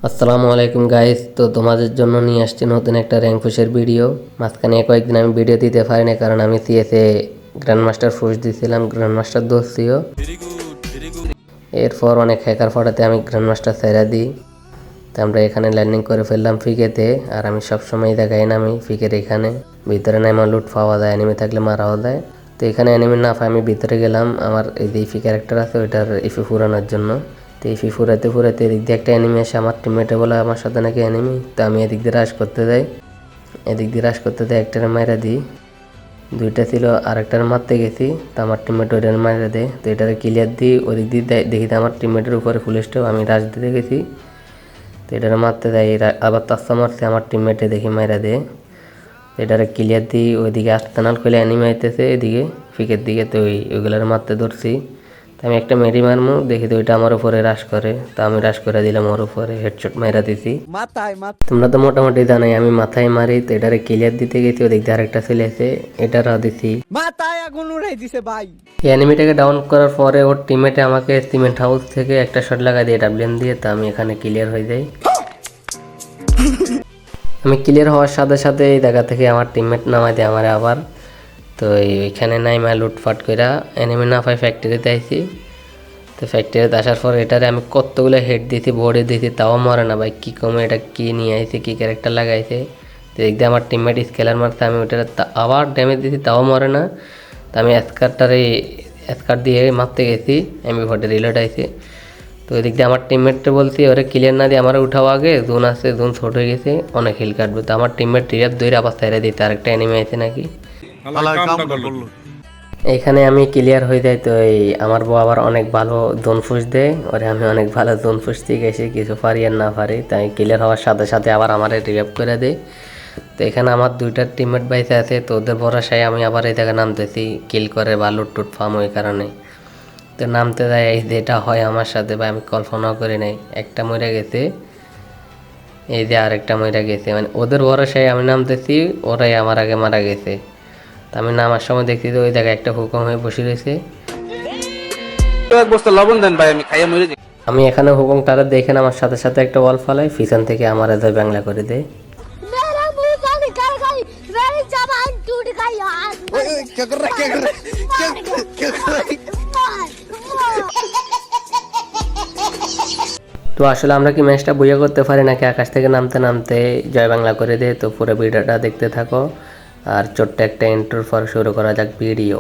আসসালামু আলাইকুম গাইস। তো তোমাদের জন্য নিয়ে আসছি নতুন একটা র্যাঙ্ক পুশের ভিডিও। মাঝখানে কয়েকদিন আমি ভিডিও দিতে পারিনি কারণ আমি সিএসএ গ্র্যান্ড মাস্টার পুশ দিয়েছিলাম, গ্র্যান্ড মাস্টার দোষিও। এরপর অনেক হ্যাকার ফটাতে আমি গ্র্যান্ড মাস্টার ছেড়ে দিই। তো আমরা এখানে ল্যান্ডিং করে ফেললাম ফিকেতে। আর আমি সবসময় দেখাই না আমি ফিকের এখানে ভিতরে নাই আমার লুট পাওয়া যায়, এনিমি থাকলে মারাও যায়। তো এখানে এনিমি না পাই আমি ভিতরে গেলাম আমার এই যে ইফি ক্যারেক্টার আছে ওইটার ইফি ফুরানোর জন্য। তো ইফি ফুরাতে ফুরাতে এদিক দিয়ে একটা এনিমি এসে আমার টিমমেটে বলে আমার সাথে নাকি এনিমি। তো আমি এদিক দিয়ে রাশ করতে যাই, এদিক দিয়ে রাশ করতে যাই একটারে মাইরা দিই, দুইটা ছিল আরেকটার মারতে গেছি। তো আমার টিমমেট ওইটার মাইরা দেয়। তো এটারে ক্লিয়ার দিই, ওদিক দিয়ে দেখি আমার টিমমেটের উপরে ফুল স্টপ, আমি রাশ দিতে গেছি। তো এটারে মারতে যাই, আবার তাস্তা মারছে আমার টিমমেটে দেখি মাইরা দেয়। এটারে ক্লিয়ার দিই, ওইদিকে আসতে না করলে অ্যানিমে আইতেছে এদিকে ফিকের দিকে। তো ওইগুলোর মারতে ধরছি। তো আমি একটা মেরি মারমু দেখি তো ওইটা আমার উপরে রাশ করে। তো আমি রাশ করে দিলাম ওর উপরে, হেডশট মাইরা দিছি। তোমরা তো মোটামুটি জানাই আমি মাথায় মারি। তো এটারে ক্লিয়ার দিতে গেছি, ওদিক দিয়ে আরেকটা ছেলে আছে, এটারা দিছি মাথায় আগুন উড়াই দিছে ভাই। এই অ্যানিমিটাকে ডাউন করার পরে ওর টিমমেটে আমাকে সিমেন্ট হাউস থেকে একটা শট লাগাই দিয়ে ডাবলিএম দিয়ে। তো আমি এখানে ক্লিয়ার হয়ে যাই। আমি ক্লিয়ার হওয়ার সাথে সাথে এই জায়গা থেকে আমার টিমমেট নামাই দেয় আমার আবার। তো এইখানে নাই মা লুটফাট কইরা এনিমি না পাই ফ্যাক্টরিতে আইছি। তো ফ্যাক্টরিতে আসার পর এটারে আমি কতগুলো হেড দিয়েছি, বোর্ডে দিয়েছি, তাও মরে না ভাই। কী কমে এটা কী নিয়ে আইছে, কী ক্যারেক্টার লাগাইছে। তো দেখতে আমার টিমমেট স্কেলার মারছে, আমি ওইটারে আবার ড্যামেজ দিয়েছি, তাও মরে না। তো আমি স্কার দিয়ে মারতে গেছি, আমি ভোটে রিলোড আইছে। তো ওই দিক দিয়ে আমার টিমমেটটা বলছি ওরে ক্লিয়ার না দিয়ে আমার উঠাও আগে, জোন আছে, জোন ছোট হয়ে গেছে, অনেক হিল কাটবে। তো আমার টিমমেট রিয়াব দৌড়ে আবার ছেড়ে দিতে, আরেকটা এনিমি আছে নাকি। এইখানে আমি ক্লিয়ার হয়ে যাই। তো এই আমার বউ আবার অনেক ভালো জোন ফুস দেয়, ওরে আমি অনেক ভালো জোন ফুস দিয়ে গেছি, কিছু পারি আর না পারি। তাই ক্লিয়ার হওয়ার সাথে সাথে আবার আমার রিভাইভ করে দেয়। তো এখানে আমার দুইটা টিমমেট বাইসে আছে, তো ওদের ভরসায় আমি আবার এই জায়গায় নামতেছি, কিল করে বা লুট ফার্ম ওই কারণে। তো নামতে যায় এই যেটা হয় আমার সাথে বা আমি কল্পনাও করি নাই। একটা মরে গেছে, এই যে আরেকটা মরে গেছে, মানে ওদের ভরসায় আমি নামতেছি, ওরাই আমার আগে মারা গেছে। তো আমি নামার সময় দেখছি যে ওই জায়গায় একটা হুকুম হয়ে বসে রয়েছে। আমি এখানে হুকুম তারা দেখে আমার সাথে সাথে একটা ওয়াল ফালাই, পিছন থেকে আমার এদের বাংলা করে দেয়। তো আসলে আমরা কি ম্যাচটা বইয়া করতে পারি নাকি আকাশ থেকে নামতে নামতে জয় বাংলা করে দেয়। তো পুরো ভিডিওটা দেখতে থাকো, আর ছোট্ট একটা ইন্ট্রোর পর শুরু করা যাক ভিডিও।